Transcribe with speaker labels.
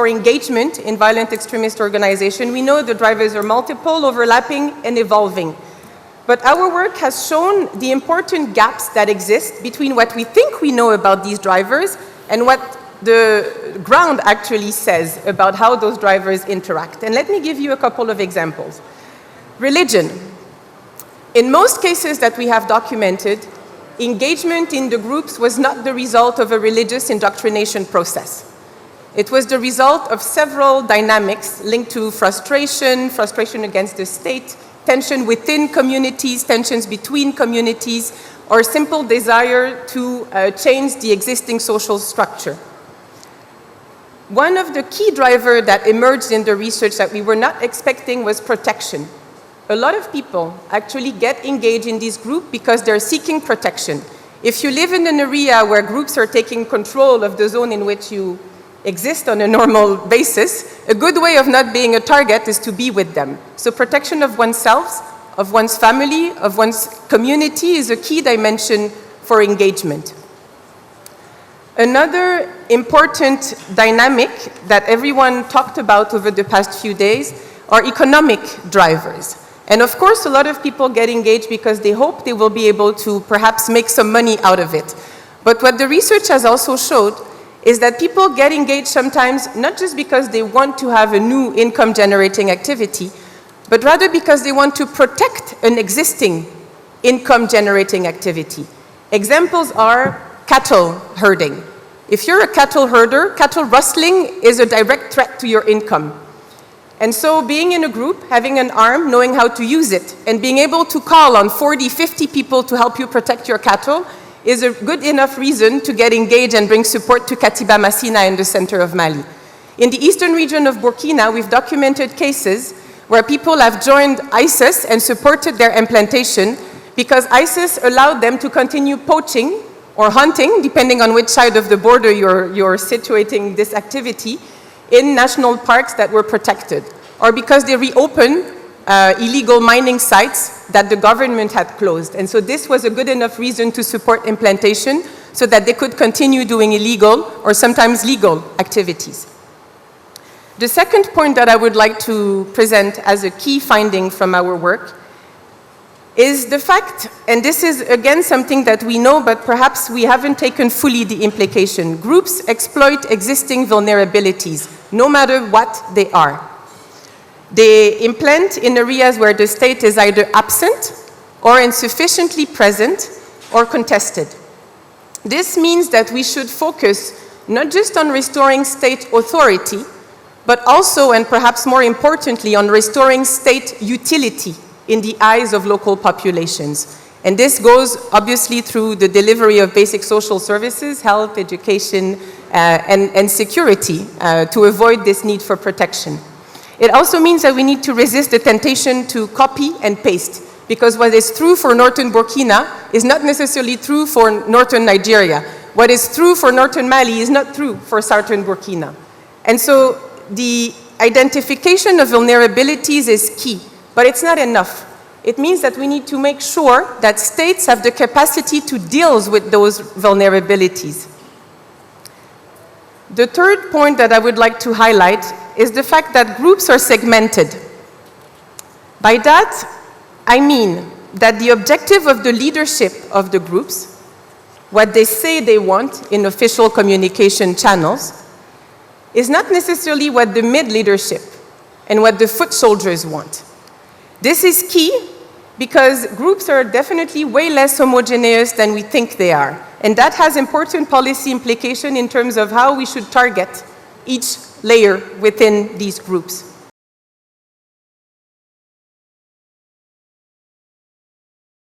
Speaker 1: for engagement in violent extremist organization, we know the drivers are multiple, overlapping, and evolving. But our work has shown the important gaps that exist between what we think we know about these drivers and what the ground actually says about how those drivers interact. And let me give you a couple of examples. Religion. In most cases that we have documented, engagement in the groups was not the result of a religious indoctrination process. It was the result of several dynamics linked to frustration, frustration against the state, tension within communities, tensions between communities, or simple desire to change the existing social structure. One of the key drivers that emerged in the research that we were not expecting was protection. A lot of people actually get engaged in this group because they're seeking protection. If you live in an area where groups are taking control of the zone in which you exist on a normal basis, a good way of not being a target is to be with them. So protection of oneself, of one's family, of one's community is a key dimension for engagement. Another important dynamic that everyone talked about over the past few days are economic drivers. And of course, a lot of people get engaged because they hope they will be able to perhaps make some money out of it. But what the research has also showed is that people get engaged sometimes not just because they want to have a new income-generating activity, but rather because they want to protect an existing income-generating activity. Examples are cattle herding. If you're a cattle herder, cattle rustling is a direct threat to your income. And so being in a group, having an arm, knowing how to use it, and being able to call on 40, 50 people to help you protect your cattle is a good enough reason to get engaged and bring support to Katiba Masina in the center of Mali. In the eastern region of Burkina, we've documented cases where people have joined ISIS and supported their implantation because ISIS allowed them to continue poaching or hunting, depending on which side of the border you're situating this activity, in national parks that were protected, or because they reopened illegal mining sites that the government had closed. And so this was a good enough reason to support implantation so that they could continue doing illegal or sometimes legal activities. The second point that I would like to present as a key finding from our work is the fact, and this is again something that we know, but perhaps we haven't taken fully the implication. Groups exploit existing vulnerabilities, no matter what they are. They implant in areas where the state is either absent or insufficiently present or contested. This means that we should focus not just on restoring state authority, but also, and perhaps more importantly, on restoring state utility in the eyes of local populations. And this goes obviously through the delivery of basic social services, health, education, and security to avoid this need for protection. It also means that we need to resist the temptation to copy and paste, because what is true for northern Burkina is not necessarily true for northern Nigeria. What is true for northern Mali is not true for southern Burkina. And so the identification of vulnerabilities is key, but it's not enough. It means that we need to make sure that states have the capacity to deal with those vulnerabilities. The third point that I would like to highlight is the fact that groups are segmented. By that, I mean that the objective of the leadership of the groups, what they say they want in official communication channels, is not necessarily what the mid-leadership and what the foot soldiers want. This is key because groups are definitely way less homogeneous than we think they are. And that has important policy implication in terms of how we should target each layer within these groups.